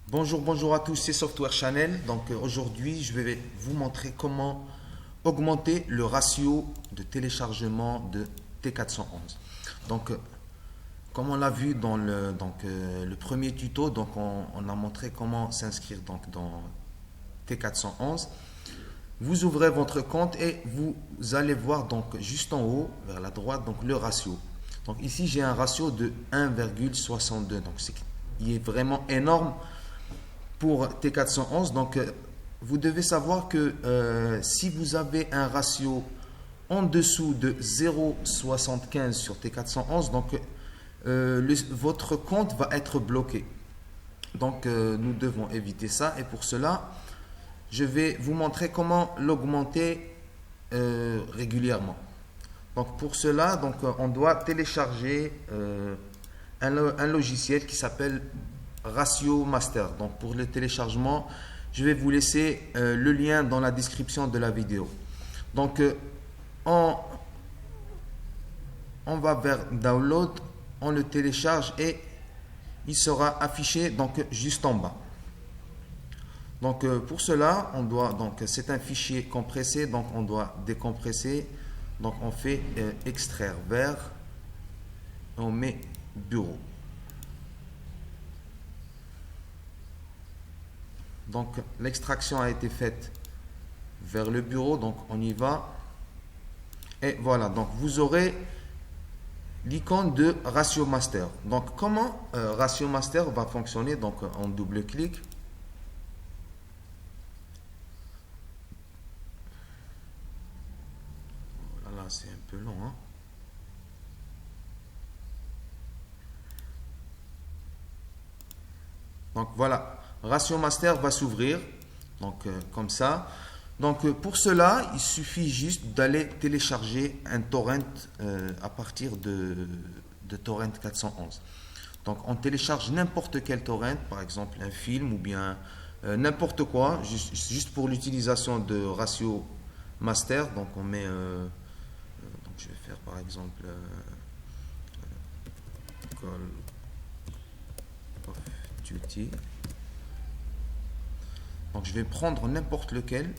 Bonjour à tous, c'est Software Channel. Donc aujourd'hui, je vais vous montrer comment augmenter le ratio de téléchargement de T411. Donc comme on l'a vu dans le premier tuto, on a montré comment s'inscrire dans T411. Vous ouvrez votre compte et vous allez voir donc juste en haut vers la droite donc le ratio. Donc ici j'ai un ratio de 1,62, donc il est vraiment énorme pour T411. Donc, vous devez savoir que si vous avez un ratio en dessous de 0,75 sur T411, donc votre compte va être bloqué. Donc, nous devons éviter ça. Et pour cela, je vais vous montrer comment l'augmenter régulièrement. Donc, pour cela, on doit télécharger un logiciel qui s'appelle Ratio Master. Donc pour le téléchargement, je vais vous laisser le lien dans la description de la vidéo. Donc on va vers Download, on le télécharge et il sera affiché donc juste en bas. Donc pour cela, c'est un fichier compressé, donc on doit décompresser. Donc on fait extraire vers, on met bureau. Donc l'extraction a été faite vers le bureau, donc on y va. Et voilà, donc vous aurez l'icône de Ratio Master. Donc comment Ratio Master va fonctionner? Donc on double-clique. Voilà, c'est un peu long, hein? Donc voilà, Ratio Master va s'ouvrir, donc comme ça. Donc pour cela, il suffit juste d'aller télécharger un torrent à partir de torrent 411. Donc on télécharge n'importe quel torrent, par exemple un film ou bien n'importe quoi, juste pour l'utilisation de Ratio Master. Donc on met, donc je vais faire par exemple Call of Duty. Donc je vais prendre n'importe lequel.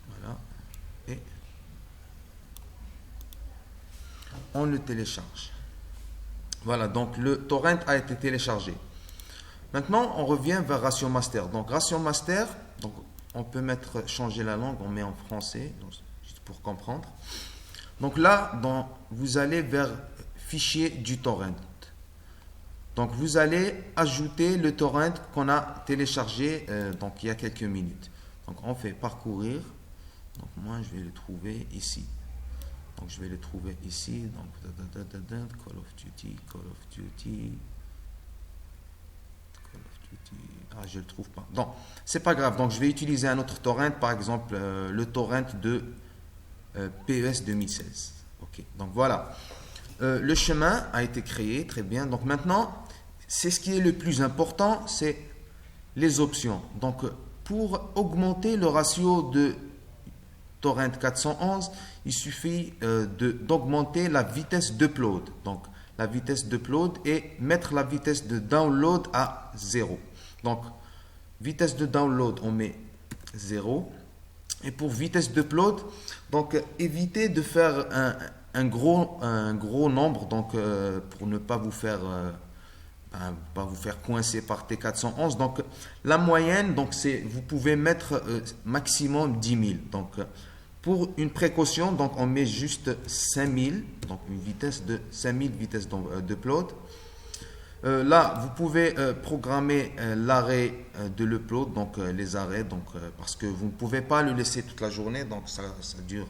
Voilà. Et on le télécharge. Voilà, donc le torrent a été téléchargé. Maintenant, on revient vers Ratio Master. Donc Ratio Master, donc on peut changer la langue, on met en français, juste pour comprendre. Donc là, vous allez vers fichier du torrent. Donc vous allez ajouter le torrent qu'on a téléchargé donc il y a quelques minutes. Donc on fait parcourir. Donc moi je vais le trouver ici. Donc je vais le trouver ici. Donc Call of Duty. Ah, je le trouve pas. Donc c'est pas grave. Donc je vais utiliser un autre torrent, par exemple le torrent de PES 2016. Ok. Donc voilà. Le chemin a été créé, très bien. Donc maintenant, c'est ce qui est le plus important, c'est les options. Donc pour augmenter le ratio de torrent 411, il suffit d'augmenter la vitesse d'upload. Donc la vitesse d'upload et mettre la vitesse de download à 0. Donc vitesse de download, on met 0. Et pour vitesse d'upload, donc évitez de faire un gros nombre, donc pour ne pas vous faire coincer par T411. Donc la moyenne, donc vous pouvez mettre maximum 10 000. Donc pour une précaution, donc on met juste 5000, donc une vitesse de 5000 vitesse d'upload. Là, vous pouvez programmer l'arrêt de l'upload, donc les arrêts, parce que vous ne pouvez pas le laisser toute la journée, donc ça dure.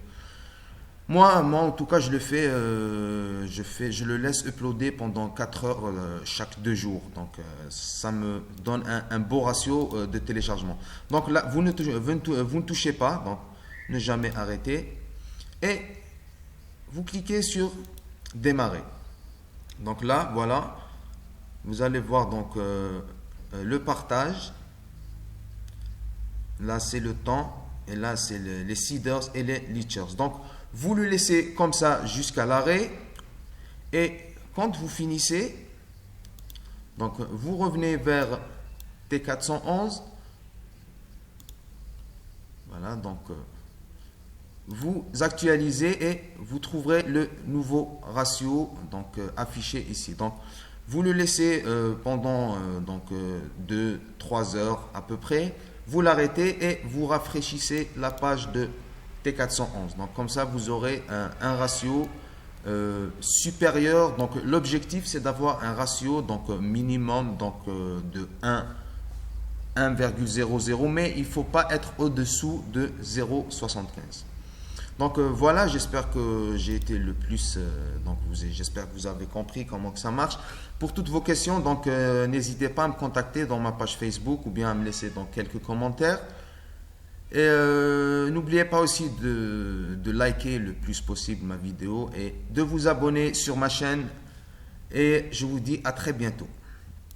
Moi, en tout cas, je le fais, je le laisse uploader pendant 4 heures chaque 2 jours. Donc, ça me donne un beau ratio de téléchargement. Donc là, vous ne touchez pas, donc ne jamais arrêter. Et vous cliquez sur démarrer. Donc là, voilà, vous allez voir donc le partage. Là, c'est le temps. Et là, c'est les seeders et les leechers. Donc, vous le laissez comme ça jusqu'à l'arrêt. Et quand vous finissez, Donc vous revenez vers T411. Voilà, donc vous actualisez et vous trouverez le nouveau ratio donc affiché ici. Donc vous le laissez pendant 2-3 heures à peu près. Vous l'arrêtez et vous rafraîchissez la page de T411. Donc comme ça vous aurez un ratio supérieur. Donc l'objectif c'est d'avoir un ratio donc minimum donc de 1,00, mais il ne faut pas être au-dessous de 0,75. Donc voilà, j'espère que j'ai été le plus, j'espère que vous avez compris comment que ça marche. Pour toutes vos questions, donc n'hésitez pas à me contacter dans ma page Facebook ou bien à me laisser donc quelques commentaires. Et n'oubliez pas aussi de liker le plus possible ma vidéo et de vous abonner sur ma chaîne. Et je vous dis à très bientôt.